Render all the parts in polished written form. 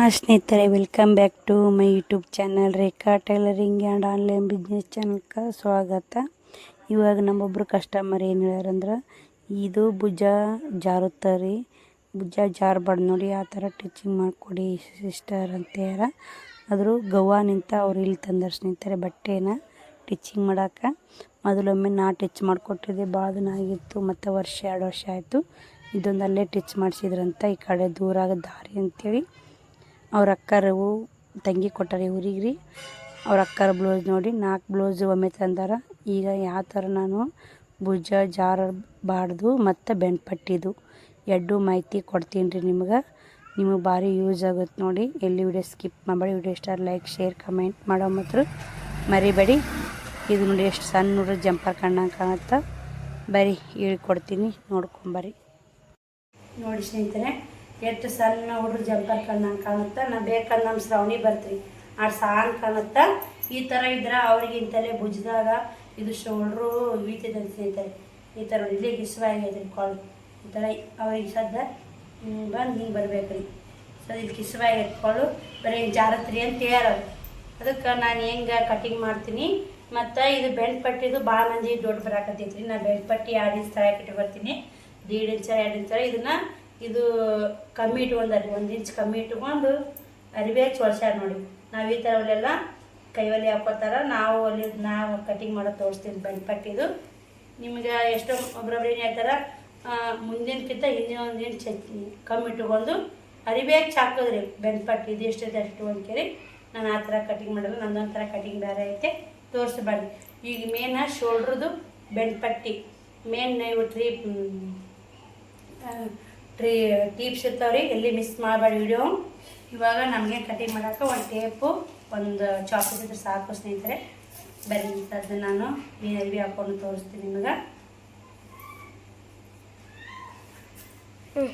ಸ್ನೇಹಿತರೆ, welcome back to my YouTube channel Rekha tailoring and online business ಚಾನಲ್ಗೆ ಸ್ವಾಗತ. ಇವಾಗ ನಮ್ಮೊಬ್ಬರು ಕಸ್ಟಮರ್ ಏನು ಹೇಳ್ಯಾರಂದ್ರೆ, ಇದು ಭುಜ ಜಾರುತ್ತಾರೆ, ಭುಜ ಜಾರಬಾರ್ದು ನೋಡಿ, ಆ ಥರ ಟಿಚಿಂಗ್ ಮಾಡಿಕೊಡಿ ಸಿಸ್ಟರ್ ಅಂತ ಹೇಳ್ಯಾರ. ಆದರೂ ಗವಾನಿಂತ ಅವ್ರು ಇಲ್ಲಿ ತಂದಾರ ಸ್ನೇಹಿತರೆ ಬಟ್ಟೆನ ಟಿಚಿಂಗ್ ಮಾಡೋಕೆ. ಮೊದಲೊಮ್ಮೆ ನಾ ಟಿಚ್ ಮಾಡಿಕೊಟ್ಟಿದ್ದೆ, ಭಾಳ ದಿನ ಆಗಿತ್ತು, ಮತ್ತು 1-2 ವರ್ಷ ಆಯಿತು. ಇದೊಂದು ಅಲ್ಲೇ ಟಿಚ್ ಮಾಡಿಸಿದ್ರಂತ, ಈ ಕಡೆ ದೂರಾಗ ದಾರಿ ಅಂತೇಳಿ ಅವ್ರ ಅಕ್ಕರು ತಂಗಿ ಕೊಟ್ಟಾರೆ ಇವ್ರಿಗೆ ರೀ. ಅವ್ರ ಅಕ್ಕರ ಬ್ಲೌಸ್ ನೋಡಿ 4 ಬ್ಲೌಸ್ ಒಮ್ಮೆ ತಂದಾರ. ಈಗ ಯಾವ ಥರ ನಾನು ಭುಜ ಜಾರಬಾರ್ದು ಮತ್ತು ಬೆನ್ನು ಪಟ್ಟಿದ್ದು ಎರಡು ಮಾಹಿತಿ ಕೊಡ್ತೀನಿ ರೀ ನಿಮ್ಗೆ ಭಾರಿ ಯೂಸ್ ಆಗುತ್ತೆ ನೋಡಿ. ಎಲ್ಲಿ ವಿಡಿಯೋ ಸ್ಕಿಪ್ ಮಾಡಬೇಡಿ, ವಿಡಿಯೋ ಇಷ್ಟ ಲೈಕ್ ಶೇರ್ ಕಮೆಂಟ್ ಮಾಡೋ ಮಾತ್ರ ಮರಿಬೇಡಿ. ಇದು ನೋಡಿ ಎಷ್ಟು ಸಣ್ಣ ನೋಡ್ರಿ, ಜಂಪರ್ ಕಣ್ಣಂಗೆ ಕಾಣುತ್ತೆ. ಬರೀ ಹೇಳ್ಕೊಡ್ತೀನಿ, ನೋಡ್ಕೊಂಬರಿ. ನೋಡಿ ಸ್ನೇಹಿತರೆ, ಎಷ್ಟು ಸಣ್ಣ ಹುಡ್ರು ಜಂಪರ್ ಕಣ್ಣಂಗೆ ಕಾಣುತ್ತೆ. ನಾ ಬೇಕಂದ್ರೆ ನಮ್ಮ ಶ್ರಾವಣಿ ಬರ್ತೀರಿ ಆ ಸಾನ್ ಕಾಣುತ್ತೆ. ಈ ಥರ ಇದ್ರೆ ಅವ್ರಿಗಿಂತಲೇ ಭುಜದಾಗ ಇದು ಶೋಲ್ಡ್ರು ಇಳಿತೈತೆ ಅಂತ ಸ್ನೇಹಿತರೆ. ಈ ಥರ ಇಲ್ಲಿ ಕಿಸ್ವಾಗೈತೆ ರೀ ಕಾಲು. ಈ ಥರ ಅವ್ರಿಗೆ ಸದ್ದ ಬಂದು ಹಿಂಗೆ ಬರ್ಬೇಕು ರೀ. ಸದ್ ಇಲ್ಲಿ ಕಿಸ್ವಾಗೈತೆ ಕಾಲು, ಬರೀ ಜಾರತ್ರಿ ಅಂತ ಹೇಳ್ಯಾರ. ಅದಕ್ಕೆ ನಾನು ಹೆಂಗೆ ಕಟಿಂಗ್ ಮಾಡ್ತೀನಿ. ಮತ್ತು ಇದು ಬೆಲ್ಟ್ ಪಟ್ಟಿದು ಭಾಳ ಮಂದಿ ದೊಡ್ಡ ಬರಾಕತ್ತೈತಿ ರೀ. ನಾನು ಬೆಲ್ಟ್ ಪಟ್ಟಿ 2 ಇಂಚ್ ತಳ ಕಟ್ಟಿ ಬರ್ತೀನಿ, 1.5 ಇಂಚ್ 2 ಇಂಚ್. ಇದನ್ನು ಇದು ಕಮ್ಮಿ ಇಟ್ಕೊಂಡ್ರಿ, 1 ಇಂಚ್ ಕಮ್ಮಿ ಇಟ್ಕೊಂಡು ಅರಿಬೇಕ್ ಚೊಳ್ಸ್ಯಾರ ನೋಡಿ. ನಾವು ಈ ಥರ ಅವಲ್ಲೆಲ್ಲ ಕೈವಲ್ಲಿ ಹಾಕೋತಾರ. ನಾವು ಕಟಿಂಗ್ ಮಾಡೋದು ತೋರಿಸ್ತೀನಿ ಬೆಲ್ಟ್ ಪಟ್ಟಿದು. ನಿಮ್ಗೆ ಎಷ್ಟೋ ಒಬ್ರೊಬ್ರು ಏನು ಹೇಳ್ತಾರೆ, ಮುಂದಿನಕ್ಕಿಂತ ಹಿಂದಿನ 1 ಇಂಚ್ ಕಮ್ಮಿ ಇಟ್ಕೊಂಡು ಅರಿಬೇಕ್ ಹಾಕೋದ್ರಿ ಬೆಲ್ಟ್ ಪಟ್ಟಿ. ಇದು ಎಷ್ಟಿದೆ ಅಷ್ಟು ಅಂದ್ಕೇಳಿ ನಾನು ಆ ಥರ ಕಟಿಂಗ್ ಮಾಡೋದು. ನನ್ನೊಂಥರ ಕಟಿಂಗ್ ಬೇರೆ ಐತೆ, ತೋರಿಸ್ಬಾರ್ದು. ಈಗ ಮೇನ ಶೋಲ್ಡ್ರದು ಬೆಲ್ಟ್ ಪಟ್ಟಿ ಮೇನ್ ಇವು ಟೀಪ್ಸ್ ಇರ್ತಾವ್ರಿ, ಎಲ್ಲಿ ಮಿಸ್ ಮಾಡಬೇಡಿ ವಿಡಿಯೋ. ಇವಾಗ ನಮಗೆ ಕಟಿಂಗ್ ಮಾಡೋಕೆ ಒಂದು ಟೇಪು, ಒಂದು ಚಾಪರ್ ಇದ್ರೆ ಸಾಕು ಸ್ನೇಹಿತರೆ. ಬರೀ ಇಂಥದ್ದು ನಾನು ಈ ಅರಿವಿ ಹಾಕೊಂಡು ತೋರಿಸ್ತೀನಿ ನಿಮಗೆ.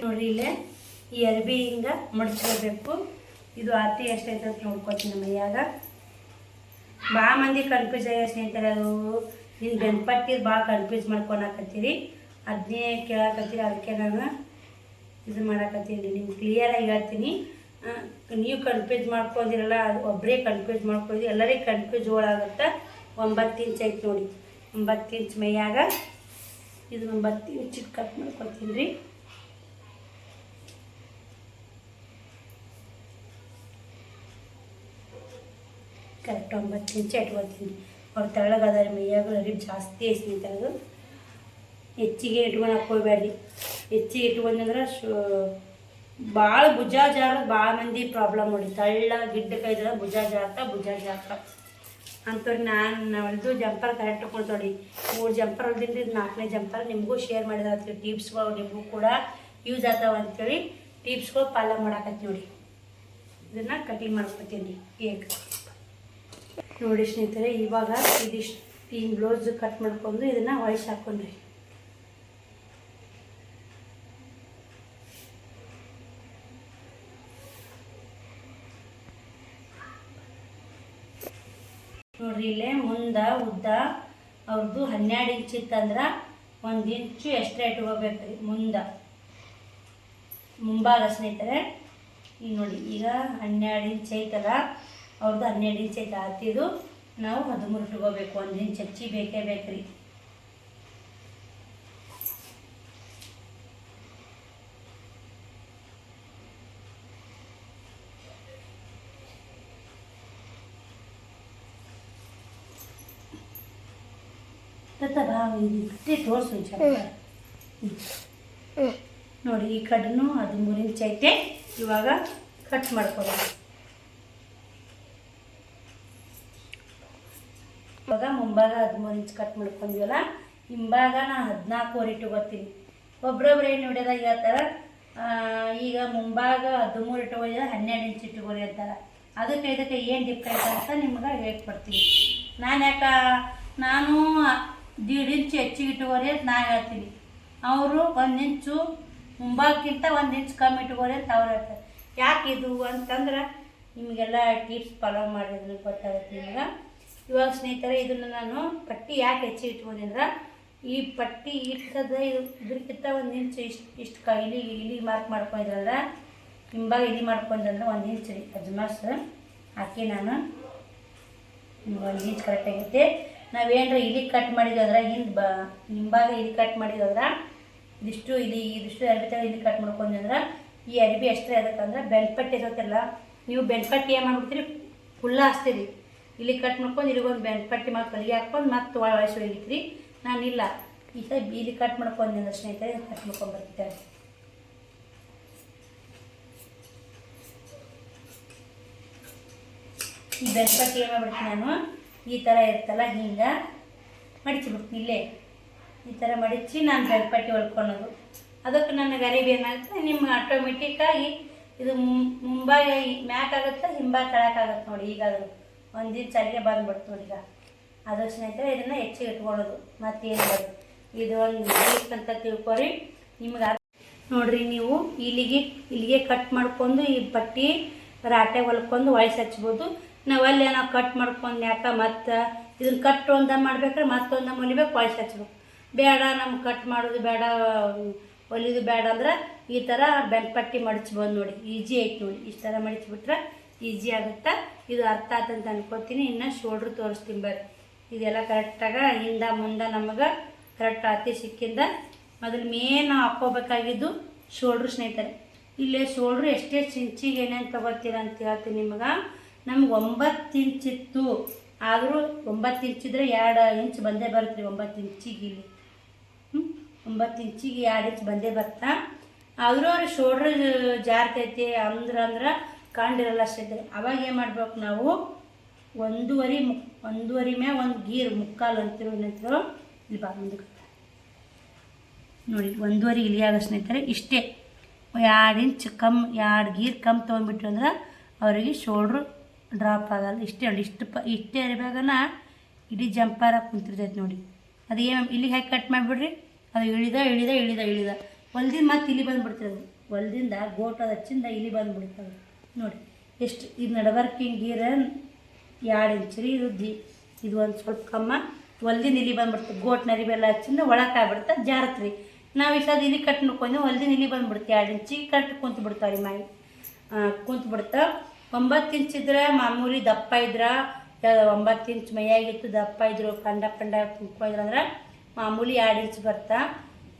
ನೋಡ್ರಿ, ಇಲ್ಲೇ ಈ ಅರಿವಿ ಹಿಂಗೆ ಮಡ್ಚ್ಕೋಬೇಕು. ಇದು ಆರ್ತಿ ಎಷ್ಟೈತೆ ಅಂತ ನೋಡ್ಕೊತೀನಿ ಮೈಯಾಗ. ಭಾಳ ಮಂದಿ ಕನ್ಫ್ಯೂಸ್ ಆಗ್ಯ ಸ್ನೇಹಿತರೆ. ಅದು ಇನ್ನು ಬೆನ್ಪಟ್ಟಿದ್ದು ಭಾಳ ಕನ್ಫ್ಯೂಸ್ ಮಾಡ್ಕೊಳಕತ್ತೀರಿ, ಅದನ್ನೇ ಕೇಳಕತ್ತೀರಿ. ಅದಕ್ಕೆ ನಾನು ಇದು ಮಾಡಕತ್ತೀನಿ, ನಿಮ್ಗೆ ಕ್ಲಿಯರಾಗಿ ಹೇಳ್ತೀನಿ. ನೀವು ಕನ್ಫ್ಯೂಸ್ ಮಾಡ್ಕೊಂಡಿರಲ್ಲ, ಅದು ಒಬ್ಬರೇ ಕನ್ಫ್ಯೂಸ್ ಮಾಡ್ಕೊಂಡಿದ್ದು, ಎಲ್ಲರಿಗೆ ಕನ್ಫ್ಯೂಸ್ ಒಳಾಗುತ್ತೆ. 9 ಇಂಚ್ ಐತೆ ನೋಡಿ, 9 ಇಂಚ್ ಮೈಯಾಗ ಇದು 9 ಇಂಚ್ ಕಟ್ ಮಾಡ್ಕೊತೀನಿ ರೀ. ಕರೆಕ್ಟ್ 9 ಇಂಚ್ ಇಟ್ಕೊತೀನಿ. ಅವ್ರ ತೆಳ್ಳಗೆ ಅದಾರೆ ಮೈಯಾಗ, ಅರಿವು ಜಾಸ್ತಿ ಸ್ನೇಹಿತರೆ. ಅದು ಹೆಚ್ಚಿಗೆ ಇಟ್ಕೊಳಕ್ಕೆ ಹೋಗ್ಬೇಡ್ರಿ. ಹೆಚ್ಚಿಗೆ ಇಟ್ಕೊಂಡ್ರೆ ಭಾಳ ಭುಜ ಜಾರೋದು ಭಾಳ ಮಂದಿ ಪ್ರಾಬ್ಲಮ್ ನೋಡಿ. ತಳ್ಳ ಗಿಡ್ಡ ಕೈದ ಭುಜ ಜಾರ್ತ ಅಂಥವ್ರಿಗೆ ನಾನು ಹೊಲಿದು ಜಂಪರ್ ಕರೆಕ್ಟ್ ಕೊಡ್ತೋಡಿ. 3 ಜಂಪರ್ ಹೊಲ್ದಿನಿ ರೀ, 4ನೇ ಜಂಪರ್ ನಿಮಗೂ ಶೇರ್ ಮಾಡಿದ್ರೆ ಟಿಪ್ಸ್ಗಳು ನಿಮಗೂ ಕೂಡ ಯೂಸ್ ಆಗ್ತಾವ ಅಂಥೇಳಿ ಟಿಪ್ಸ್ಗಳು ಫಾಲೋ ಮಾಡಾಕತ್ತಿ ನೋಡಿ. ಇದನ್ನು ಕಟಿಂಗ್ ಮಾಡ್ಕೊತೀನಿ ರೀ ಕೇಕ್ ನೋಡಿ ಸ್ನೇಹಿತರೆ. ಇವಾಗ ಇದಿಷ್ಟು ಈ ಬ್ಲೌಸ್ ಕಟ್ ಮಾಡ್ಕೊಂಡು ಇದನ್ನು ಹೊಲಿಸಿ ಹಾಕೊಂಡ್ರಿ. ನೋಡ್ರಿ, ಇಲ್ಲೇ ಮುಂದೆ ಉದ್ದ ಅವ್ರದ್ದು 12 ಇಂಚ್ ಇತ್ತಂದ್ರೆ 1 ಇಂಚು ಎಕ್ಸ್ಟ್ರಾ ಇಟ್ಕೋಬೇಕು ರೀ ಮುಂಭಾಗ ಸ್ನೇಹಿತರೆ. ಈಗ ನೋಡಿ, ಈಗ 12 ಇಂಚ್ ಐತಲ್ಲ, ಅವ್ರದ್ದು 12 ಇಂಚ್ ಐತೆ. ಆತಿದು ನಾವು 13 ಇಟ್ಕೋಬೇಕು. 1 ಇಂಚ್ ಹೆಚ್ಚಿ ಬೇಕೇ ಬೇಕ್ರಿ. ತೋರಿಸು ನೋಡಿ, ಈ ಕಡೆನೂ 13 ಇಂಚ್ ಐತೆ. ಇವಾಗ ಕಟ್ ಮಾಡ್ಕೊಳ್ಳೋದು. ಇವಾಗ ಮುಂಭಾಗ 13 ಇಂಚ್ ಕಟ್ ಮಾಡ್ಕೊಂಡಿವಲ್ಲ, ಹಿಂಭಾಗ ನಾನು 14 ಇಟ್ಕೋತೀನಿ. ಒಬ್ರೊಬ್ರು ಏನು ನೋಡಿದಾಗ ಹೇಳ್ತಾರೆ, ಈಗ ಮುಂಭಾಗ 13 ಇಟ್ಕೊಂಡಿದ್ರೆ 12 ಇಂಚ್ ಇಟ್ಕೊಳ್ಳಿ ಅಂತಾರೆ. ಅದಕ್ಕೆ ಇದಕ್ಕೆ ಏನು ಡಿಫ್ರೆಂಟ್ ಅಂತ ನಿಮ್ಗೆ ಹೇಳ್ಕೊಡ್ತೀನಿ. ನಾನು 1.5 ಇಂಚ್ ಹೆಚ್ಚಿಗೆ ಇಟ್ಕೋರಿ ಅಂತ ನಾನು ಹೇಳ್ತೀನಿ. ಅವರು 1 ಇಂಚು ಮುಂಭಾಗಕ್ಕಿಂತ 1 ಇಂಚ್ ಕಮ್ಮಿ ಇಟ್ಕೋರಿ ಅಂತ ಅವ್ರು ಹೇಳ್ತಾರೆ. ಯಾಕೆ ಇದು ಅಂತಂದ್ರೆ ನಿಮಗೆಲ್ಲ ಟಿಪ್ಸ್ ಫಾಲೋ ಮಾಡಿದ್ರೆ ಗೊತ್ತಾಗುತ್ತೆ ನಿಮ್ಗೆ. ಇವಾಗ ಸ್ನೇಹಿತರೆ, ಇದನ್ನು ನಾನು ಪಟ್ಟಿ ಯಾಕೆ ಹೆಚ್ಚಿಗೆ ಇಟ್ಕೊಂಡೆ ಅಂದ್ರೆ, ಈ ಪಟ್ಟಿ ಇಟ್ಟದ ಇದಕ್ಕಿಂತ 1 ಇಂಚ್ ಇಷ್ಟು ಇಲ್ಲಿ ಮಾರ್ಕ್ ಮಾಡ್ಕೊಂಡಿದ್ರಲ್ಲ, ಹಿಂಬಾಗ ಇದು ಮಾಡ್ಕೊಂಡ್ರೆ 1 ಇಂಚ್ ರೀ ಅಜ್ಮಾಸ್ ಹಾಕಿ ನಾನು 1 ಇಂಚ್ ಕರೆಕ್ಟಾಗೈತೆ. ನಾವೇನಾರ ಇಲ್ಲಿ ಕಟ್ ಮಾಡಿದ್ವಿ ಹಿಂಬಾಗ ಇಲ್ಲಿ ಕಟ್ ಮಾಡಿದ್ರೆ ಇದಿಷ್ಟು ಅರ್ಬಿ ತಗ ಇಲ್ಲಿ ಕಟ್ ಮಾಡ್ಕೊಂಡ್ರೆ ಈ ಅರ್ಬಿ ಎಷ್ಟೇ ಅದಕ್ಕಂದ್ರೆ ಬೆನ್ಪಟ್ಟಿ ಇರುತ್ತಲ್ಲ, ನೀವು ಬೆನ್ಪಟ್ಟಿ ಏನು ಮಾಡ್ಬಿಡ್ತೀರಿ ಫುಲ್ಲ ಹಾಸ್ತೀರಿ. ಇಲ್ಲಿ ಕಟ್ ಮಾಡ್ಕೊಂಡು ಇಲ್ಲಿಗೊಂದು ಬೆನ್ಪಟ್ಟಿ ಮಾಡಿ ಕಲಿಗೆ ಹಾಕ್ಕೊಂಡು ಮತ್ತೆ ವಯಸ್ಸು ಹೊಲಿತ್ರಿ. ನಾನಿಲ್ಲ ಈ ಸಲ ಇಲ್ಲಿ ಕಟ್ ಮಾಡ್ಕೊಂಡ್ರೆ ಸ್ನೇಹಿತರೆ ಕಟ್ ಮಾಡ್ಕೊಂಡು ಬರ್ತಿದ್ದೆ. ಈ ಬೆನ್ಪಟ್ಟಿ ಏನು ಮಾಡ್ಬಿಡ್ತೀನಿ ನಾನು ಈ ಥರ ಇರ್ತಲ್ಲ ಹಿಂಗೆ ಮಡಿಚಿಬಿಡ್ತೀನಿ. ಇಲ್ಲೇ ಈ ಥರ ಮಡಿಚಿ ನಾನು ಬೆನ್ಪಟ್ಟಿ ಹೊಲ್ಕೊಳೋದು. ಅದಕ್ಕೆ ನನಗೆ ಅರಿವಿ ಏನಾಗುತ್ತೆ ನಿಮ್ಗೆ ಆಟೋಮೆಟಿಕ್ಕಾಗಿ ಇದು ಮುಂಬಾಗ ಮ್ಯಾಕಾಗುತ್ತೆ ಹಿಂಬಾಗ ತಳಕಾಗುತ್ತೆ ನೋಡಿ. ಈಗ ಅದು 1 ಇಂಚ್ ಅಲ್ಲಿಗೆ ಬಂದ್ಬಿಡ್ತು ನೋಡಿ. ಈಗ ಅದು ಸ್ನೇಹಿತರೆ ಇದನ್ನು ಹೆಚ್ಚಿಗೆ ಇಟ್ಕೊಳ್ಳೋದು ಮತ್ತೇನು ಬರೋದು ಇದು ಒಂದು ವೀಕ್ ಅಂತ ತಿಳ್ಕೊರಿ. ನಿಮ್ಗೆ ನೋಡಿರಿ ನೀವು ಇಲ್ಲಿಗೆ ಕಟ್ ಮಾಡ್ಕೊಂಡು ಈ ಪಟ್ಟಿ ರಾಟೆ ಹೊಲ್ಕೊಂಡು ವಯಸ್ಸು ಹಚ್ಬೋದು. ನಾವಲ್ಲಿ ನಾವು ಕಟ್ ಮಾಡ್ಕೊಂಡು ಯಾಕೆ ಮತ್ತು ಇದನ್ನು ಕಟ್ ಒಂದ ಮಾಡ್ಬೇಕಾದ್ರೆ ಮತ್ತೊಂದ ಹೊಲಿಬೇಕು ವಯಸ್ಸು ಹಚ್ಬೇಕು. ಬೇಡ ನಮ್ಗೆ ಕಟ್ ಮಾಡೋದು ಬೇಡ ಹೊಲಿದು ಬೇಡ ಅಂದ್ರೆ ಈ ಥರ ಬೆನ್ಪಟ್ಟಿ ಮಡಚ್ಬೋದು ನೋಡಿ. ಈಜಿ ಐತೆ ನೋಡಿ. ಇಷ್ಟು ಥರ ಮಡಚಿಬಿಟ್ರೆ ಈಜಿ ಆಗುತ್ತೆ. ಇದು ಅರ್ಥ ಆತಂತ ಅನ್ಕೋತೀನಿ. ಇನ್ನು ಶೋಲ್ಡ್ರ್ ತೋರಿಸ್ತೀನಿ ಬರ್ರಿ. ಇದೆಲ್ಲ ಕರೆಕ್ಟಾಗ ಹಿಂದೆ ಮುಂದೆ ನಮಗೆ ಕರೆಕ್ಟ್ ಆತಿ ಸಿಕ್ಕಿಂದ ಮೊದಲು ಮೇನ್ ನಾವು ಹಾಕ್ಕೋಬೇಕಾಗಿದ್ದು ಶೋಲ್ಡ್ರು ಸ್ನೇಹಿತರೆ. ಇಲ್ಲೇ ಶೋಲ್ಡ್ರು ಎಷ್ಟೆಷ್ಟು ಇಂಚಿಗೆ ಏನೇನು ತೊಗೋತೀರ ಅಂತ ಹೇಳ್ತೀನಿ ನಿಮ್ಗೆ. ನಮ್ಗೆ 9 ಇಂಚ್ ಇತ್ತು, ಆದರೂ 9 ಇಂಚಿದ್ರೆ 2 ಇಂಚ್ ಬಂದೇ ಬರುತ್ತೆ ರೀ. 9 ಇಂಚಿಗೆ ಇಲ್ಲಿ 9 ಇಂಚಿಗೆ 2 ಇಂಚ್ ಬಂದೇ ಬರ್ತಾ. ಆದರೂ ಅವ್ರು ಶೋಲ್ಡ್ರ್ ಜಾರ್ತೈತಿ ಅಂದ್ರೆ ಕಂಡಿರಲ್ಲ ಅಷ್ಟೇ. ಅವಾಗ ಏನು ಮಾಡ್ಬೇಕು ನಾವು 1.5 ಮ್ಯಾಗ ಒಂದು ಗೀರ್ ಮುಕ್ಕಾಲು ಅಂತಿರೋ ಏನಂತಿರೋ ಇಲ್ಲಿ ಮುಂದಕ್ಕೆ ನೋಡಿ 1.5 ಇಲಿಯಾಗ ಸ್ನೇಹಿತರೆ ಇಷ್ಟೇ 2 ಇಂಚ್ 2 ಗೀರ್ ಕಮ್ಮಿ ತೊಗೊಂಡ್ಬಿಟ್ರು ಅಂದ್ರೆ ಅವರಿಗೆ ಶೋಲ್ಡ್ರು ಡ್ರಾಪ್ ಆಗಲ್ಲ. ಇಷ್ಟೇ ಇರಬೇಕನ ಇಡೀ ಜಂಪರ ಕುಂತಿರ್ತೈತೆ ನೋಡಿ. ಅದು ಏನು ಇಲ್ಲಿಗೆ ಹಾಕಿ ಕಟ್ ಮಾಡಿಬಿಡ್ರಿ. ಅದು ಇಳಿದ ಹೊಲ್ದಿಂದ ಮತ್ತೆ ಇಲ್ಲಿ ಬಂದುಬಿಡ್ತದೆ. ಹೊಲ್ದಿಂದ ಗೋಟದ ಹಚ್ಚಿಂದ ಇಲ್ಲಿ ಬಂದುಬಿಡ್ತದೆ ನೋಡಿ. ಎಷ್ಟು ಇದು ನಡಬರ್ಕಿಂಗ್ ಗೀರ 2 ಇಂಚ್ ರೀ. ಇದು ಒಂದು ಸ್ವಲ್ಪ ಕಮ್ಮ ಹೊಲ್ದಿಂದ ಇಲ್ಲಿ ಬಂದುಬಿಡ್ತದೆ. ಗೋಟ್ ನರಿಬೆಲ್ಲ ಹಚ್ಚಿಂದ ಒಳಕಾಗ್ಬಿಡ್ತದೆ ಜಾರತ್ರಿ. ನಾವು ಇಷ್ಟ ಇಲ್ಲಿ ಕಟ್ ನೋಡ್ಕೊಂಡು ಹೊಲ್ದಿಂದ ಇಲ್ಲಿ ಬಂದುಬಿಡ್ತೀವಿ. 2 ಇಂಚಿಗೆ ಕಟ್ ಕುಂತು ಬಿಡ್ತಾವ್ರಿ ಮಾಯಿ ಕುಂತು ಬಿಡ್ತಾವೆ. 9 ಇಂಚ್ ಇದ್ರೆ ಮಾಮೂಲಿ ದಪ್ಪ ಇದ್ರೆ 9 ಇಂಚ್ ಮೈಯಾಗಿತ್ತು ದಪ್ಪ ಇದ್ರು ಪಂಡ ಕುಂತ್ಕೊಂಡಿದ್ರು ಅಂದ್ರೆ ಮಾಮೂಲಿ 2 ಇಂಚ್ ಬರ್ತಾ.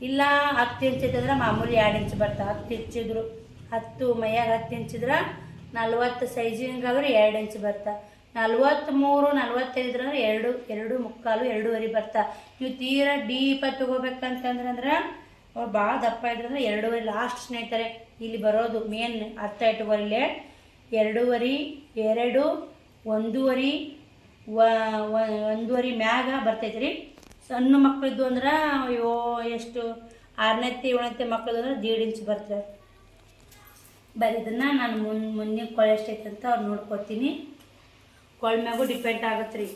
ಇಲ್ಲ 10 ಇಂಚ್ ಇತ್ತಂದ್ರೆ ಮಾಮೂಲಿ 2 ಇಂಚ್ ಬರ್ತಾ. 10 ಇಂಚಿದ್ರು 10 ಮೈಯಾಗ 10 ಇಂಚಿದ್ರೆ 40 ಸೈಜಿಂಗಾದ್ರೆ 2 ಇಂಚ್ ಬರ್ತಾ. 43 45 ಇದ್ರೆ 2 ಮುಕ್ಕಾಲು 2.5 ಬರ್ತಾ. ನೀವು ತೀರಾ ಡೀಪ ತೊಗೋಬೇಕಂತಂದ್ರೆ ಅವ್ರು ಭಾಳ ದಪ್ಪ ಇದ್ರಂದ್ರೆ 2.5 ಲಾಸ್ಟ್ ಸ್ನೇಹಿತರೆ ಇಲ್ಲಿ ಬರೋದು ಮೇನ್ ಅರ್ಥ ಇಟ್ಕೊಳ್ಳಿ. 2.5 2 1.5 ಮ್ಯಾಗ ಬರ್ತೈತೆ ರೀ. ಸಣ್ಣ ಮಕ್ಕಳಿದ್ದು ಅಂದ್ರೆ ಎಷ್ಟು 6ನೇತೆ 7ನೇತೆ ಮಕ್ಕಳದ್ದು ಅಂದ್ರೆ 1.5 ಇಂಚ್ ಬರ್ತದೆ. ಬರೀ ಇದನ್ನು ನಾನು ಮುಂದಿನ ಕೊಳೆ ಎಷ್ಟೈತೆ ಅಂತ ಅವ್ರು ನೋಡ್ಕೊತೀನಿ. ಕೊಳ ಮ್ಯಾಗೂ ಡಿಪೆಂಡ್ ಆಗುತ್ತೆ ರೀ.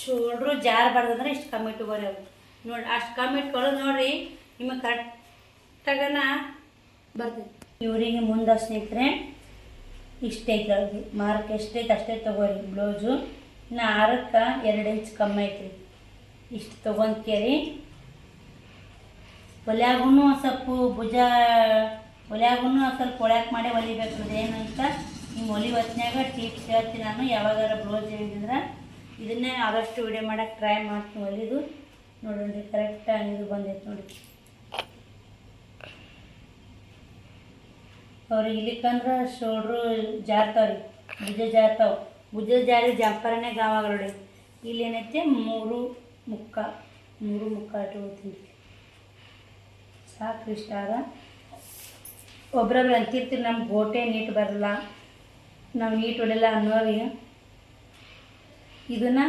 ಶೋಲ್ಡ್ರು ಜಾರಬಾರ್ದಂದ್ರೆ ಇಷ್ಟು ಕಮ್ಮಿ ಇಟ್ಕೋರಿ. ಅವ್ರು ನೋಡಿ ಅಷ್ಟು ಕಮ್ಮಿ ಇಟ್ಕೊಳ್ಳೋದು ನೋಡಿರಿ ನಿಮಗೆ ಕರೆಕ್ಟಾಗನ ಬರ್ತೈತೆ. ಇವರಿಗೆ ಮುಂದೆ ಸ್ನೇಹಿತರೆ ಇಷ್ಟೈತೆ ಅವ್ರಿಗೆ ಮಾರ್ಕ್ ಎಷ್ಟೈತೆ ಅಷ್ಟೇ ತೊಗೋರಿ ಬ್ಲೌಸು. ಇನ್ನು 6ಕ್ಕೆ 2 ಇಂಚ್ ಕಮ್ಮಿ ಐತ್ರಿ. ಇಷ್ಟು ತೊಗೊಂಡ್ಕೇರಿ. ಹೊಲ್ಯಾಗೂ ಸ್ವಲ್ಪ ಭುಜ ಹೊಲ್ಯಾಗೂ ಸ್ವಲ್ಪ ಹೊಳ್ಯಾಕೆ ಮಾಡಿ ಹೊಲಿಬೇಕು. ಏನಂತ ನಿಮ್ಮ ಹೊಲಿ ಹೊತ್ನ್ಯಾಗ ಟಿಪ್ಸ್ ಹೇಳ್ತೀನಿ ನಾನು. ಯಾವಾಗಾರ ಬ್ಲೌಸ್ ಹೇಳಿದ್ರೆ ಇದನ್ನೇ ಆದಷ್ಟು ವಿಡಿಯೋ ಮಾಡೋಕ್ಕೆ ಟ್ರೈ ಮಾಡ್ತೀನಿ. ಹೊಲಿದು ನೋಡ್ರಿ ಕರೆಕ್ಟಾಗಿ ಇದು ಬಂದೈತೆ ನೋಡಿ. ಅವ್ರಿಗೆ ಇಲ್ಲಿಕ್ಕಂದ್ರೆ ಶೋಲ್ಡ್ರು ಜಾರ್ತಾವ್ರಿ, ಭುಜ ಜಾರ್ತಾವೆ. ಭುಜ ಜಾರಿ ಜಂಪರನೇ ಗಾವಾಗಲ್ಲ ನೋಡಿ. ಇಲ್ಲಿ ಏನೈತೆ 3 ಮುಕ್ಕಾಲು ಇಟ್ಕೊಳ್ತೀನಿ ಸಾಕು. ಇಷ್ಟ ಆಗ ಒಬ್ರೊಬ್ರು ಅಂತಿರ್ತೀರಿ ನಮ್ಗೆ ಗೋಟೆ ನೀಟ್ ಬರಲ್ಲ, ನಾವು ನೀಟ್ ಹೊಡೆಯಲ್ಲ ಅನ್ನೋರಿಗೆ ಇದನ್ನು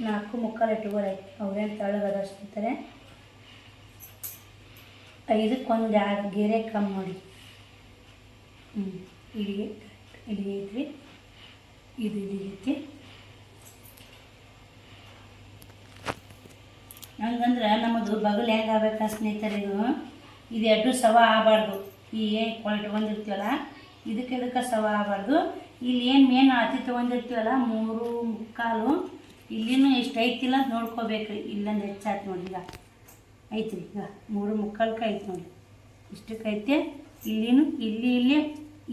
4 ಮುಕ್ಕಾಲು ಇಟ್ಕೊಳೈತಿ. ಅವ್ರೇನು ತಳಗದ ಅಷ್ಟಿರ್ತಾರೆ. 5ಕ್ಕೆ 1 ಗೆರೆ ಕಮ್ಮಿ ನೋಡಿ. ಇಲ್ಲಿಗೆ ಐತ್ರಿ. ಇದು ಇಲ್ಲಿಗೈತಿ. ಹಂಗಂದ್ರೆ ನಮ್ಮದು ಬಗಲು ಹೆಂಗೆ ಆಗ್ಬೇಕು ಸ್ನೇಹಿತರೆ. ಇದು 2 ಸವ ಆಗಬಾರ್ದು. ಈ ಏನು ಕ್ವಾಲಿಟಿ ತೊಗೊಂಡಿರ್ತೀವಲ್ಲ ಇದಕ್ಕೆ ಸವ ಆಗಬಾರ್ದು. ಇಲ್ಲಿ ಏನು ಮೇನ್ ಅತಿ ತೊಗೊಂಡಿರ್ತೀವಲ್ಲ 3 ಮುಕ್ಕಾಲು ಇಲ್ಲಿನೂ ಎಷ್ಟು ಐತಿಲ್ಲ ಅಂತ ನೋಡ್ಕೋಬೇಕ್ರಿ. ಇಲ್ಲೊಂದು ಹೆಚ್ಚಾಯ್ತು ನೋಡಿ. ಈಗ ಐತ್ರಿ. ಈಗ 3 ಮುಕ್ಕಾಲ್ಕೆ ಐತೆ ನೋಡಿ. ಇಷ್ಟಕ್ಕೆ ಐತೆ. ಇಲ್ಲಿನೂ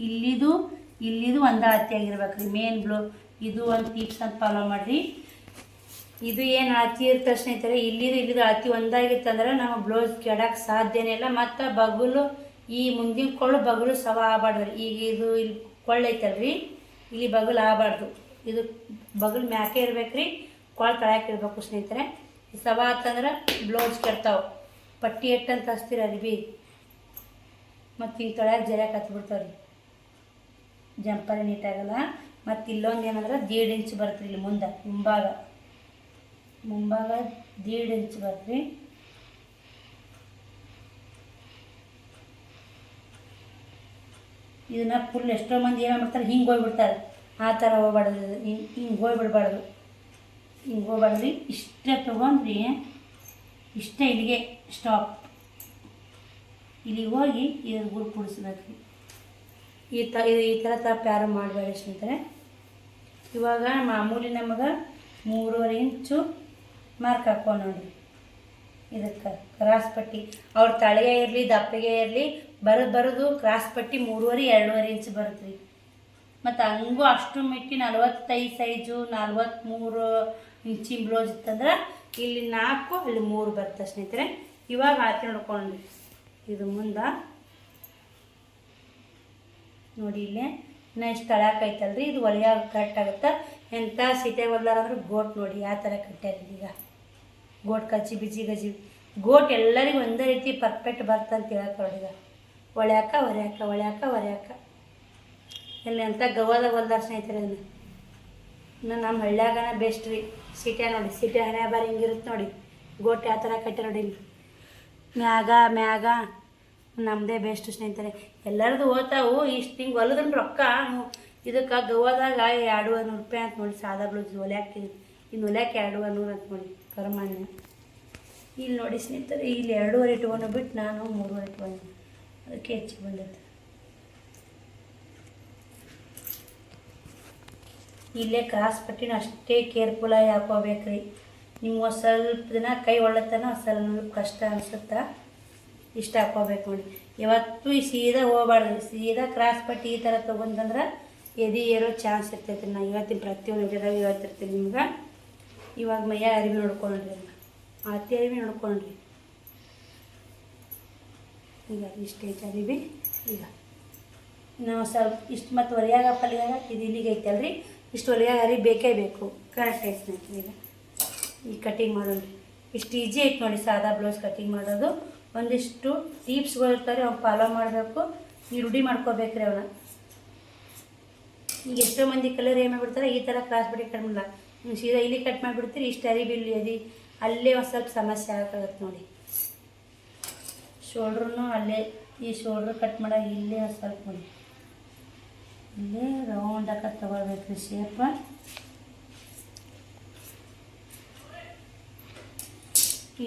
ಇಲ್ಲಿದು ಒಂದು ಅಳತೆ ಆಗಿರ್ಬೇಕು ರೀ. ಮೇನ್ ಇದು ಒಂದು ಟಿಪ್ಸ್ ಅಂತ ಫಾಲೋ ಮಾಡಿರಿ. ಇದು ಏನು ಅಳತೆ ಇರ್ತಾರೆ ಸ್ನೇಹಿತರೆ, ಇಲ್ಲಿದು ಅಳತೆ ಒಂದಾಗಿತ್ತಂದ್ರೆ ನಮ್ಮ ಬ್ಲೌಸ್ ಕೆಡಕ್ಕೆ ಸಾಧ್ಯನೇ ಇಲ್ಲ. ಮತ್ತು ಬಗಲು ಈ ಮುಂದಿನ ಕೊಳ್ಳು ಬಗಲು ಸವ ಆಗಬಾರ್ದು ರೀ. ಈಗ ಇದು ಇಲ್ಲಿ ಕೊಳ್ಳ ಐತಲ್ರಿ, ಇಲ್ಲಿ ಬಗಲು ಆಗಬಾರ್ದು. ಇದು ಬಗಲು ಮ್ಯಾಕೆ ಇರ್ಬೇಕು ರೀ, ಕೊಳ ತಳಕ್ಕೆ ಇರಬೇಕು ಸ್ನೇಹಿತರೆ. ಸವ ಆತಂದ್ರೆ ಬ್ಲೌಸ್ ಕೆಡ್ತಾವೆ. ಪಟ್ಟಿ ಎಟ್ಟಂತ ಹಚ್ತೀರ ಅರ್ಬಿ ಮತ್ತು ಹಿಂಗೆ ತೊಳ್ಯಾಕೆ ಜರ್ಯಾಕೆ ಹತ್ಬಿಡ್ತಾವೆ ರೀ, ಜಂಪರ್ ನೀಟಾಗಲ್ಲ. ಮತ್ತು ಇಲ್ಲೊಂದು ಏನಂದ್ರೆ 1.5 ಇಂಚ್ ಬರುತ್ತೆ ಇಲ್ಲಿ ಮುಂದೆ, ಮುಂಭಾಗ 1.5 ಇಂಚ್ ಬರುತ್ತೆ ರೀ. ಇದನ್ನು ಫುಲ್ ಎಷ್ಟೋ ಮಂದಿ ಏನು ಮಾಡ್ತಾರೆ, ಹಿಂಗೆ ಹೋಗ್ಬಿಡ್ತಾರೆ. ಆ ಥರ ಹೋಗ್ಬಾರ್ದು, ಹಿಂಗೆ ಹೋಗ್ಬಿಡ್ಬಾರ್ದು. ಹಿಂಗೆ ಹೋಗ್ಬಾರ್ದು ರೀ. ಇಷ್ಟೇ ತೊಗೊಂಡ್ರಿ, ಇಷ್ಟೇ ಇಲ್ಲಿಗೆ ಸ್ಟಾಪ್. ಇಲ್ಲಿಗೆ ಹೋಗಿ ಇದ್ರ ಗುರು ಕುಡಿಸ್ಬೇಕು ರೀ. ಈ ಥರ ತಪ್ಪು ಯಾರು ಮಾಡಬೇಡಿ ಸ್ನೇಹಿತರೆ. ಇವಾಗ ಮಾಮೂಲಿ ನಮಗೆ 3.5 ಇಂಚು ಮಾರ್ಕ್ ಹಾಕೋ ನೋಡಿರಿ. ಇದಕ್ಕೆ ಕ್ರಾಸ್ ಪಟ್ಟಿ ಅವ್ರ ತಳೆಗೆ ಇರಲಿ ದಪ್ಪಗೆ ಇರಲಿ ಬರೋದು ಕ್ರಾಸ್ ಪಟ್ಟಿ 3.5 2.5 ಇಂಚ್ ಬರುತ್ತೆ ರೀ. ಮತ್ತು ಹಂಗೂ ಅಷ್ಟು ಮಿಟ್ಟಿ 45 ಸೈಜು 43 ಇಂಚಿನ ಬ್ಲೌಸ್ ಇತ್ತಂದ್ರೆ ಇಲ್ಲಿ 4 ಅಲ್ಲಿ 3 ಬರುತ್ತೆ ಸ್ನೇಹಿತರೆ. ಇವಾಗ ಹಾಕಿ ನೋಡ್ಕೊಂಡ್ರಿ, ಇದು ಮುಂದೆ ನೋಡಿ ಇಲ್ಲೇ ಇನ್ನು ಇಷ್ಟು ತಳಕೈತಲ್ರಿ, ಇದು ಹೊಲಿಯಾಗ ಕರೆಕ್ಟ್ ಆಗುತ್ತೆ. ಎಂಥ ಸೀಟೆ ಹೊಲ್ದಾರಂದ್ರೆ ಗೋಟ್ ನೋಡಿ ಯಾವ ಥರ ಕಟ್ಟ್ಯಾರ. ಈಗ ಗೋಟ್ ಕಚ್ಚಿ ಬಿಜಿ ಗಜಿ ಗೋಟ್ ಎಲ್ಲರಿಗೂ ಒಂದೇ ರೀತಿ ಪರ್ಫೆಕ್ಟ್ ಬರ್ತಂತ ಹೇಳಕ್ಕೆ ಹೊಡಿಗ ಹೊಳ್ಯಾಕ ಎಲ್ಲಿ ಅಂತ ಗವಾದಾಗ ಹೊಲ್ದಾರ ಸ್ನೇಹಿತರೆ. ಇನ್ನು ನಮ್ಮ ಹಳ್ಳ್ಯಾಗನ ಬೆಸ್ಟ್ ರೀ. ಸೀಟೆ ನೋಡಿ, ಸೀಟೆ ಹಣೆ ಬಾರಿ ಹಿಂಗಿರುತ್ತೆ ನೋಡಿ. ಗೋಟ್ ಯಾವ ಥರ ಕಟ್ಟಿ ನೋಡಿ, ಮ್ಯಾಗ ನಮ್ಮದೇ ಬೆಸ್ಟ್ ಸ್ನೇಹಿತರೆ. ಎಲ್ಲರದು ಓದ್ತಾವು. ಇಷ್ಟು ಹಿಂಗೆ ಹೊಲದ್ರೂ ರೊಕ್ಕ ಇದಕ್ಕೆ ಗವಾದಾಗ 200 ರೂಪಾಯಿ ಅಂತ ನೋಡಿ. ಸಾದಾ ಬ್ಲೌಸ್ ಹೊಲ್ಯಾಕೆ ಇನ್ನು ಹೊಲ್ಯಾಕೆ 200 ಅಂತ ನೋಡಿ ಕರ್ಮಾನ್ಯ. ಇಲ್ಲಿ ನೋಡಿ ಸ್ನೇಹಿತರೆ, ಇಲ್ಲಿ 2.5 ಇಟ್ಕೊಂಡು ಬಿಟ್ಟು ನಾನು 3.5 ಇಟ್ಕೊಂಡು, ಅದಕ್ಕೆ ಹೆಚ್ಚಿಗೆ ಬಂದೈತೆ. ಇಲ್ಲೇ ಕ್ರಾಸ್ ಪಟ್ಟಿನ ಅಷ್ಟೇ ಕೇರ್ಫುಲ್ಲಾಗಿ ಹಾಕೋಬೇಕ್ರಿ. ನಿಮ್ಗೆ ಸ್ವಲ್ಪ ದಿನ ಕೈ ಒಳ್ಳತನ ಸ್ವಲ್ಪ ಕಷ್ಟ ಅನಿಸುತ್ತಾ, ಇಷ್ಟ ಹಾಕೋಬೇಕು ನೋಡಿ. ಯಾವತ್ತೂ ಸೀದಾ ಹೋಗ್ಬಾರ್ದು. ಸೀದಾ ಕ್ರಾಸ್ ಪಟ್ಟಿ ಈ ಥರ ತೊಗೊಂಡ್ರೆ ಎದೆ ಏರೋ ಚಾನ್ಸ್ ಇರ್ತೈತೆ. ನಾನು ಇವತ್ತಿನ ಪ್ರತಿಯೊಂದು ವಿಡಿಯೋದಾಗ ಹೇಳ್ತಿರ್ತೀನಿ ನಿಮ್ಗೆ. ಇವಾಗ ಮೈಯ ಅರಿವಿ ನೋಡ್ಕೊಂಡ್ರಿ, ಆತಿ ಅರಿವಿ ನೋಡ್ಕೊಂಡ್ರಿ. ಈಗ ಇಷ್ಟೇ ಅರಿವಿ. ಈಗ ನಾವು ಸ್ವಲ್ಪ ಇಷ್ಟು ಮತ್ತು ಹೊಲಿಯಾಗ ಪಲ್ಯಾಗ ಇದು ಇಲ್ಲಿಗೆ ಐತಲ್ರಿ, ಇಷ್ಟು ಹೊಲಿಯಾಗ ಅರಿವಿ ಬೇಕೇ ಬೇಕು. ಕರೆಕ್ಟ್ ಐತೆ ಸ್ನೇಹಿತರೆ. ಈಗ ಈ ಕಟಿಂಗ್ ಮಾಡೋಣ್ರಿ. ಇಷ್ಟು ಈಜಿ ಐತೆ ನೋಡಿ ಸಾದಾ ಬ್ಲೌಸ್ ಕಟಿಂಗ್ ಮಾಡೋದು. ಒಂದಿಷ್ಟು ಟಿಪ್ಸ್ಗಳು ಇರ್ತಾರೆ, ಅವ್ನು ಫಾಲೋ ಮಾಡಬೇಕು. ನೀವು ರೂಢಿ ಮಾಡ್ಕೋಬೇಕ್ರಿ ಅವನ್ನ. ಈಗ ಎಷ್ಟೋ ಮಂದಿ ಕಲರ್ ಏನು ಮಾಡಿಬಿಡ್ತಾರೆ, ಈ ಥರ ಕ್ರಾಸ್ ಪಟ್ಟಿ ಕಟ್ ಮಾಡಲ್ಲ, ಸೀದಾ ಇಲ್ಲಿ ಕಟ್ ಮಾಡಿಬಿಡ್ತೀರಿ. ಇಷ್ಟು ಅರಿವಿ ಇಲ್ಲಿ ಅಲ್ಲೇ ಒಂದು ಸ್ವಲ್ಪ ಸಮಸ್ಯೆ ಆಗುತ್ತೆ ನೋಡಿ. ಶೋಲ್ಡ್ರೂ ಅಲ್ಲೇ, ಈ ಶೋಲ್ಡ್ರ್ ಕಟ್ ಮಾಡಾಗ ಇಲ್ಲೇ ಒಂದು ಸ್ವಲ್ಪ ನೋಡಿ, ಇಲ್ಲೇ ರೌಂಡ್ ಹಾಕಿ ತೊಗೊಳ್ಬೇಕ್ರಿ ಶೇಪ.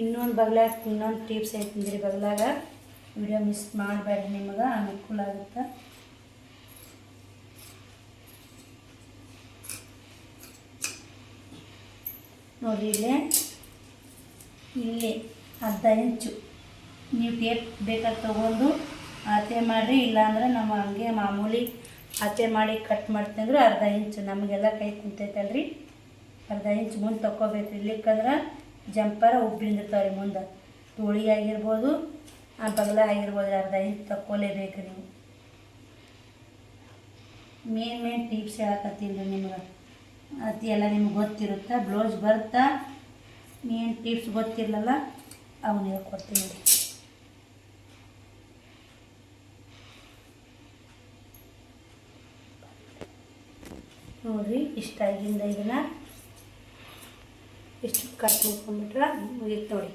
ಇನ್ನೊಂದು ಬಗ್ಲಾಗ ಇನ್ನೊಂದು ಟಿಪ್ಸ್ ಐತಿಂದ್ರಿ ಬಗ್ಲಾಗ, ವಿಡಿಯೋ ಮಿಸ್ ಮಾಡಬೇಡ್ರಿ, ನಿಮಗೆ ಅನುಕೂಲ ಆಗುತ್ತೆ. ನೋಡಿರಿ ಇಲ್ಲಿ 1/2 ಇಂಚು ನೀವು ಟೇಪ್ ಬೇಕಾದ್ರೆ ತೊಗೊಂಡು ಅಳತೆ ಮಾಡಿರಿ. ಇಲ್ಲಾಂದ್ರೆ ನಮ್ಮ ಹಂಗೆ ಮಾಮೂಲಿ ಅಳತೆ ಮಾಡಿ ಕಟ್ ಮಾಡ್ತೀನಿ ಅಂದ್ರೆ 1/2 ಇಂಚು ನಮಗೆಲ್ಲ ಕೈ ಕುಂತೈತಲ್ರಿ. 1/2 ಇಂಚು ಮುಂದೆ ತೊಗೋಬೇಕು. ಇರ್ಲಿಕ್ಕಂದ್ರೆ ಜಂಪರ ಉಬ್ಬಿಂದಿರ್ತಾವೆ ರೀ ಮುಂದೆ, ತೋಳಿ ಆಗಿರ್ಬೋದು ಆ ಬಗಲ ಆಗಿರ್ಬೋದು. 1/2 ಇಂಚ್ ತಕ್ಕೋಲೇಬೇಕು ನೀವು. ಮೇನ್ ಟಿಪ್ಸ್ ಹೇಳಕತ್ತೀನಿ ರೀ ನಿಮ್ಗೆ. ಅದು ಎಲ್ಲ ನಿಮ್ಗೆ ಗೊತ್ತಿರುತ್ತೆ. ಬ್ಲೌಸ್ ಬರ್ತಾ ಮೇನ್ ಟಿಪ್ಸ್ ಗೊತ್ತಿರಲ್ಲ, ಅವನ್ನ ಹೇಳ್ಕೊಡ್ತೀನಿ ನೋಡಿರಿ. ಇಷ್ಟಾಗಿಂದ ಇದನ್ನು ಇಷ್ಟು ಕಟ್ ಮಾಡ್ಕೊಂಡ್ಬಿಟ್ರೆ ಮುಗೀತು ನೋಡಿ.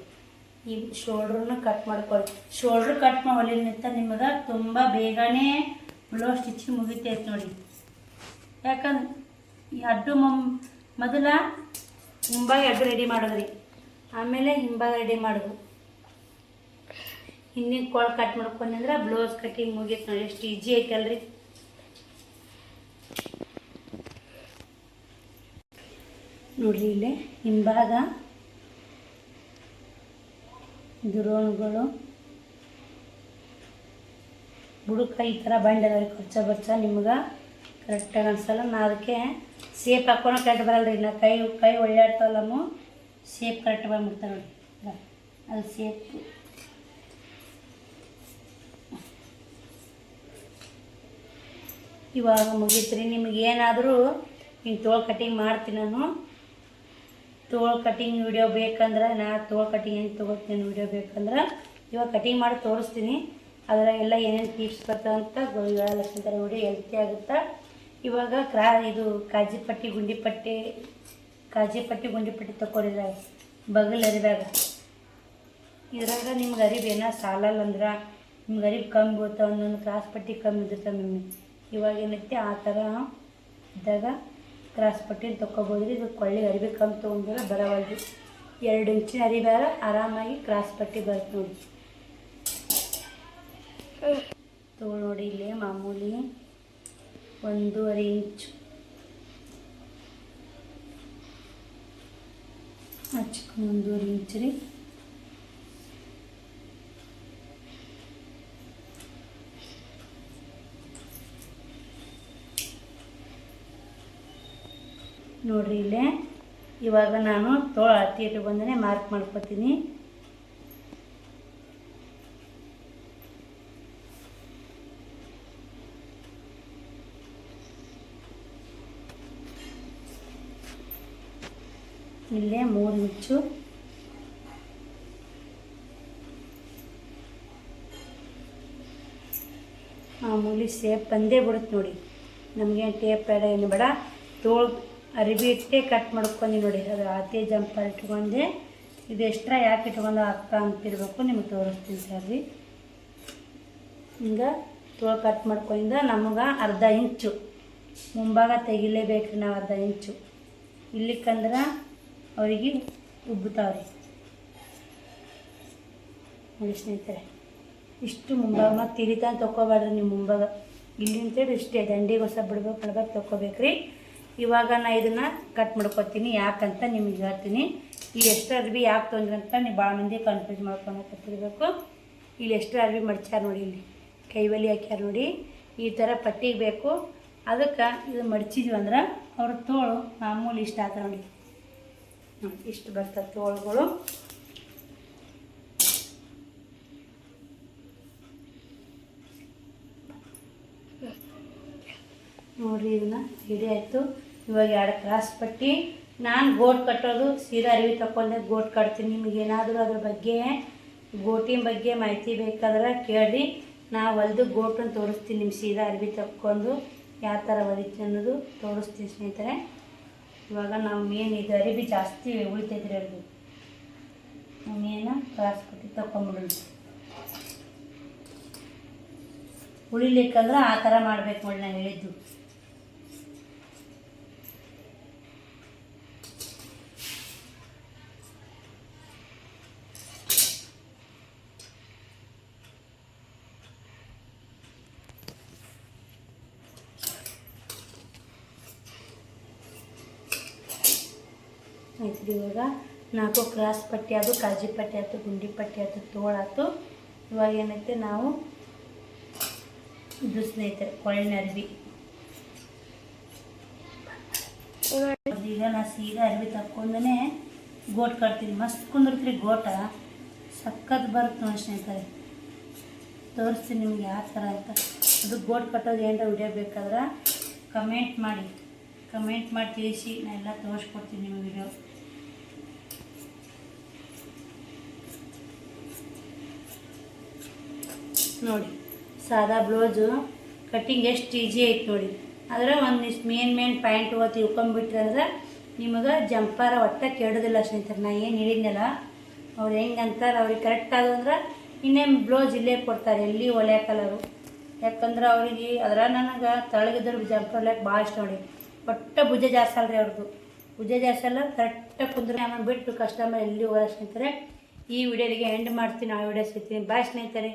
ಈ ಶೋಲ್ಡ್ರನ್ನ ಕಟ್ ಮಾಡ್ಕೊಳ್ಳಿ. ಶೋಲ್ಡ್ರ್ ಕಟ್ ಹೊಲಿನಿಂತ ನಿಮಗೆ ತುಂಬ ಬೇಗನೆ ಬ್ಲೌಸ್ ಸ್ಟಿಚಿಂಗ್ ಮುಗಿತೈತೆ ನೋಡಿ. ಯಾಕಂದ್ರೆ ಈ ಅಡ್ಡು ಮೊದಲ ಹಿಂಬಾಗ ಅಡ್ಡು ರೆಡಿ ಮಾಡೋದ್ರಿ, ಆಮೇಲೆ ಹಿಂಬಾಗ ರೆಡಿ ಮಾಡೋದು. ಹಿಂದಿನ ಕೊಳ ಕಟ್ ಮಾಡ್ಕೊಂಡ್ರೆ ಬ್ಲೌಸ್ ಕಟ್ಟಿಂಗ್ ಮುಗೀತು ನೋಡಿ. ಎಷ್ಟು ಈಜಿ ಐತಲ್ರಿ. ನೋಡಿರಿ ಇಲ್ಲೇ ಹಿಂಭಾಗ ದುರೋಣುಗಳು ಬುಡಕ್ಕೆ ಈ ಥರ ಬಂಡೆ ಅದಾವೆ ಕೊಚ್ಚ ನಿಮ್ಗೆ ಕರೆಕ್ಟಾಗಿ ಅನ್ಸಲ್ಲ. ನಾ ಅದಕ್ಕೆ ಸೇಪ್ ಹಾಕ್ಕೊಂಡು ಕರೆಕ್ಟ್ ಬರಲ್ಲ ರೀ. ನಾ ಕೈ ಒಳ್ಳೆಡ್ತಾವಲ್ಲಮ್ಮ ಸೇಪ್ ಕರೆಕ್ಟ್ ಬಂದ್ಬಿಡ್ತಾವೆ ನೋಡಿ. ಅದು ಸೇಪ್ ಇವಾಗ ಮುಗೀತ್ರಿ. ನಿಮಗೇನಾದರೂ ಹಿಂಗೆ ತೋಳು ಕಟಿಂಗ್ ಮಾಡ್ತೀನಿ ನಾನು. ತೋಳು ಕಟಿಂಗ್ ವಿಡಿಯೋ ಬೇಕಂದ್ರೆ ತೋಳು ಕಟಿಂಗ್ ಹೆಂಗೆ ತೊಗೋತೀನಿ ವಿಡಿಯೋ ಬೇಕಂದ್ರೆ ಇವಾಗ ಕಟಿಂಗ್ ಮಾಡಿ ತೋರಿಸ್ತೀನಿ. ಅದರಾಗೆಲ್ಲ ಏನೇನು ಟಿಪ್ಸ್ ಬರ್ತಾವಂತ ಹೇಳಲಕ್ಕಂತಾರೆ. ವಿಡಿಯೋ ಹೆಲ್ತಿ ಆಗುತ್ತೆ. ಇವಾಗ ಇದು ಕಾಜಿ ಪಟ್ಟಿ ಗುಂಡಿ ಪಟ್ಟಿ ತಗೊಂಡಿದ್ರೆ ಬಗಲ್ ಅರಿವಾಗ ಇದ್ರಾಗ ನಿಮ್ಗೆ ಅರಿವು ಏನೋ ಸಾಲಲ್ಲ ಅಂದ್ರೆ ನಿಮ್ಗೆ ಅರಿವು ಕಮ್ಮಿ ಬೀಳ್ತಾವೆ, ಒಂದೊಂದು ಕ್ರಾಸ್ ಪಟ್ಟಿ ಕಮ್ಮಿ ಇರ್ತವೆ ನಿಮಗೆ. ಇವಾಗ ಏನೈತಿ ಆ ಥರ ಇದ್ದಾಗ ಕ್ರಾಸ್ ಪಟ್ಟಿನ ತೊಗೊಬೋದ್ರಿ. ಇದು ಕೊಳ್ಳಿ ಅರಿವಿ ಕಮ್ಮಿ ತೊಗೊಂಡ್ರೆ ಬರವಲ್ರಿ. 2 ಇಂಚಿನ ಅರಿವ್ಯಾರ ಆರಾಮಾಗಿ ಕ್ರಾಸ್ ಪಟ್ಟಿ ಬರುತ್ತೆ ನೋಡಿ. ತೋಳು ನೋಡಿ ಇಲ್ಲಿ ಮಾಮೂಲಿ 1.5 ಇಂಚು ಹಚ್ಕೊಂಡು 1.5 ಇಂಚ್ ರೀ. ನೋಡ್ರಿ ಇಲ್ಲೇ ಇವಾಗ ನಾನು ತೋಳು ಅಳತೆ ಇಟ್ಕೊಂಡೇ ಮಾರ್ಕ್ ಮಾಡ್ಕೊತೀನಿ. ಇಲ್ಲೇ 3 ಇಂಚು ಮಾಮೂಲಿ ಸೇಪ್ ಬಂದೇ ಬಿಡುತ್ತೆ ನೋಡಿ. ನಮಗೆ ಟೇಪ್ ಬೇಡ ಏನು ಬೇಡ. ತೋಳು ಅರಿವಿ ಇಟ್ಟೆ ಕಟ್ ಮಾಡ್ಕೊಂಡು ನೋಡಿ. ಅದು ಅಳತೆ ಜಂಪರ್ ಇಟ್ಕೊಂಡೆ. ಇದು ಎಕ್ಸ್ಟ್ರಾ ಯಾಕೆ ಇಟ್ಕೊಂಡು ಅಕ್ಕ ಅಂತಿರ್ಬೇಕು ನಿಮಗೆ ತೋರಿಸ್ತೀನಿ ಸರಿ. ಹಿಂಗೆ ತೋಳು ಕಟ್ ಮಾಡ್ಕೊಂಡಿಂದ ನಮಗೆ 1/2 ಇಂಚು ಮುಂಭಾಗ ತೆಗಿಲೇಬೇಕು ನಾವು. 1/2 ಇಂಚು ಇಲ್ಲಿಕ್ಕಂದ್ರೆ ಅವರಿಗೆ ಉಬ್ಬುತ್ತಾವ್ರಿ ನೋಡಿ ಸ್ನೇಹಿತರೆ. ಇಷ್ಟು ಮುಂಭಾಗ ಮತ್ತು ತಿರಿತಾನೆ ತೊಗೊಬೇಡ್ರಿ ನೀವು. ಮುಂಭಾಗ ಇಲ್ಲಿಂತೇಳಿ ಇಷ್ಟೇ ದಂಡಿಗೆ ಹೊಸ ಬಿಡ್ಬೇಕು ತೊಗೋಬೇಕ್ರಿ. ಇವಾಗ ನಾ ಇದನ್ನು ಕಟ್ ಮಾಡ್ಕೊತೀನಿ. ಯಾಕಂತ ನಿಮಗೆ ಹೇಳ್ತೀನಿ. ಇಲ್ಲಿ ಎಷ್ಟು ಅರ್ಬಿ ಯಾಕೆ ತೊಂದ್ರಂತ ನೀವು ಭಾಳ ಮಂದಿ ಕನ್ಫ್ಯೂಸ್ ಮಾಡ್ಕೊಂಡು ಕೊಟ್ಟಿರ್ಬೇಕು. ಇಲ್ಲಿ ಎಷ್ಟು ಅರ್ಬಿ ಮಡ್ಚಾರ ನೋಡಿ. ಇಲ್ಲಿ ಕೈವಲಿ ಹಾಕ್ಯಾರ ನೋಡಿ. ಈ ಥರ ಪಟ್ಟಿಗೆ ಬೇಕು. ಅದಕ್ಕೆ ಇದು ಮಡ್ಚಿದ್ವಿ ಅಂದ್ರೆ ಅವ್ರ ತೋಳು ಮಾಮೂಲಿ ಇಷ್ಟ ಆಗ್ತದೆ ನೋಡಿ. ಇಷ್ಟು ಬರ್ತದೆ ತೋಳುಗಳು. ನೋಡಿರಿ ಇದನ್ನು ರೆಡಿ ಆಯಿತು. ಇವಾಗ 2 ಕ್ರಾಸ್ ಪಟ್ಟಿ ನಾನು ಗೋಟ್ ಕಟ್ಟೋದು ಸೀದಾ ಅರಿವಿ ತಗೊಂಡೆ ಗೋಟ್ ಕಟ್ತೀನಿ. ನಿಮಗೇನಾದರೂ ಅದ್ರ ಬಗ್ಗೆ ಗೋಟಿನ ಬಗ್ಗೆ ಮಾಹಿತಿ ಬೇಕಾದ್ರೆ ಕೇಳಿ. ನಾ ಹೊಲ್ದು ಗೋಟನ್ನು ತೋರಿಸ್ತೀನಿ. ನಿಮ್ಮ ಸೀದಾ ಅರಿವಿ ತಕ್ಕೊಂಡು ಯಾವ ಥರ ಹೊಲಿತೀನಿ ಅನ್ನೋದು ತೋರಿಸ್ತೀನಿ ಸ್ನೇಹಿತರೆ. ಇವಾಗ ನಾವು ಮೇನ್ ಇದು ಅರಿವಿ ಜಾಸ್ತಿ ಉಳಿತೈತ್ರಿ. ಅದು ಮೇನ ಕ್ರಾಸ್ ಪಟ್ಟಿ ತಗೊಂಬಿಡೋದು. ಉಳಿಲಿಕ್ಕಂದ್ರೆ ಆ ಥರ ಮಾಡ್ಬೇಕು ನೋಡಿ ನಾನು ಹೇಳಿದ್ದು. ಆಯ್ತು ಇವಾಗ 4 ಕ್ರಾಸ್ ಪಟ್ಟಿ ಆಯ್ತು, ಕಾಜಿ ಪಟ್ಟಿ ಆಯ್ತು, ಗುಂಡಿ ಪಟ್ಟಿ ಆಯ್ತು, ತೋಳಾಯ್ತು. ಇವಾಗ ಏನೈತೆ ನಾವು ಇದು ಸ್ನೇಹಿತರೆ ಕೊಳಿನ ಅರಿವಿ. ಈಗ ನಾ ಸೀದಾ ಅರಿವಿ ತಕ್ಕೊಂಡೇ ಗೋಟ್ ಕಟ್ತೀನಿ. ಮಸ್ತ್ ಕುಂದಿರ್ತೀರಿ ಗೋಟ ಸಖತ್ ಬರುತ್ತೆ ನೋಡಿ ಸ್ನೇಹಿತರೆ. ತೋರಿಸ್ತೀನಿ ನಿಮ್ಗೆ ಯಾವ ಥರ ಅಂತ. ಅದು ಗೋಟ್ ಕಟ್ಟೋದು ಏನಾರ ವಿಡಿಯೋ ಬೇಕಾದ್ರೆ ಕಮೆಂಟ್ ಮಾಡಿ ತಿಳಿಸಿ. ನಾನು ಎಲ್ಲ ತೋರಿಸ್ಕೊಡ್ತೀನಿ ನಿಮ್ಮ ವಿಡಿಯೋ. ನೋಡಿ ಸಾದಾ ಬ್ಲೌಸು ಕಟ್ಟಿಂಗ್ ಎಷ್ಟು ಈಜಿ ಐತೆ ನೋಡಿ. ಆದರೆ ಒಂದಿಷ್ಟು ಮೇನ್ ಪಾಯಿಂಟ್ ತಿಳ್ಕೊಂಬಿಟ್ರೆ ಅಂದ್ರೆ ನಿಮಗೆ ಜಂಪಾರ ಒಟ್ಟ ಕೆಡೋದಿಲ್ಲ ಸ್ನೇಹಿತರೆ. ನಾ ಏನು ಹೇಳಿದ್ನಲ್ಲ ಅವ್ರು ಹೆಂಗೆ ಅಂತಾರೆ ಅವ್ರಿಗೆ ಕರೆಕ್ಟ್ ಆಗೋದು ಅಂದ್ರೆ ಇನ್ನೇನು ಬ್ಲೌಸ್ ಇಲ್ಲೇ ಕೊಡ್ತಾರೆ, ಎಲ್ಲಿ ಹೊಲಿಯಾಕಲ್ಲ ಅವರು. ಯಾಕಂದ್ರೆ ಅವ್ರಿಗೆ ಅದ್ರ ನನಗೆ ತಳಗಿದ್ರು ಜಂಪರ್ ಹೊಲಿಯಕ್ಕೆ ಭಾಳ ಇಷ್ಟ ನೋಡಿ. ಒಟ್ಟ ಭುಜ ಜಾಸ್ತಿ ಅಲ್ರಿ ಅವ್ರದ್ದು. ಭುಜ ಜಾಸ್ತಿ ಅಲ್ಲ, ಕರೆಕ್ಟಾಗಿ ಕುಂದ್ರೆ ಆಮೇಲೆ ಬಿಟ್ಟು ಕಸ್ಟಮರ್ ಎಲ್ಲಿ ಹೋಗೋಲ್ಲ ಸ್ನೇಹಿತರೆ. ಈ ವಿಡಿಯೋಲಿಗೆ ಎಂಡ್ ಮಾಡ್ತೀನಿ. ಆ ವಿಡಿಯೋ ಸಿಗ್ತೀನಿ. ಬಾಯ್ ಸ್ನೇಹಿತರೆ.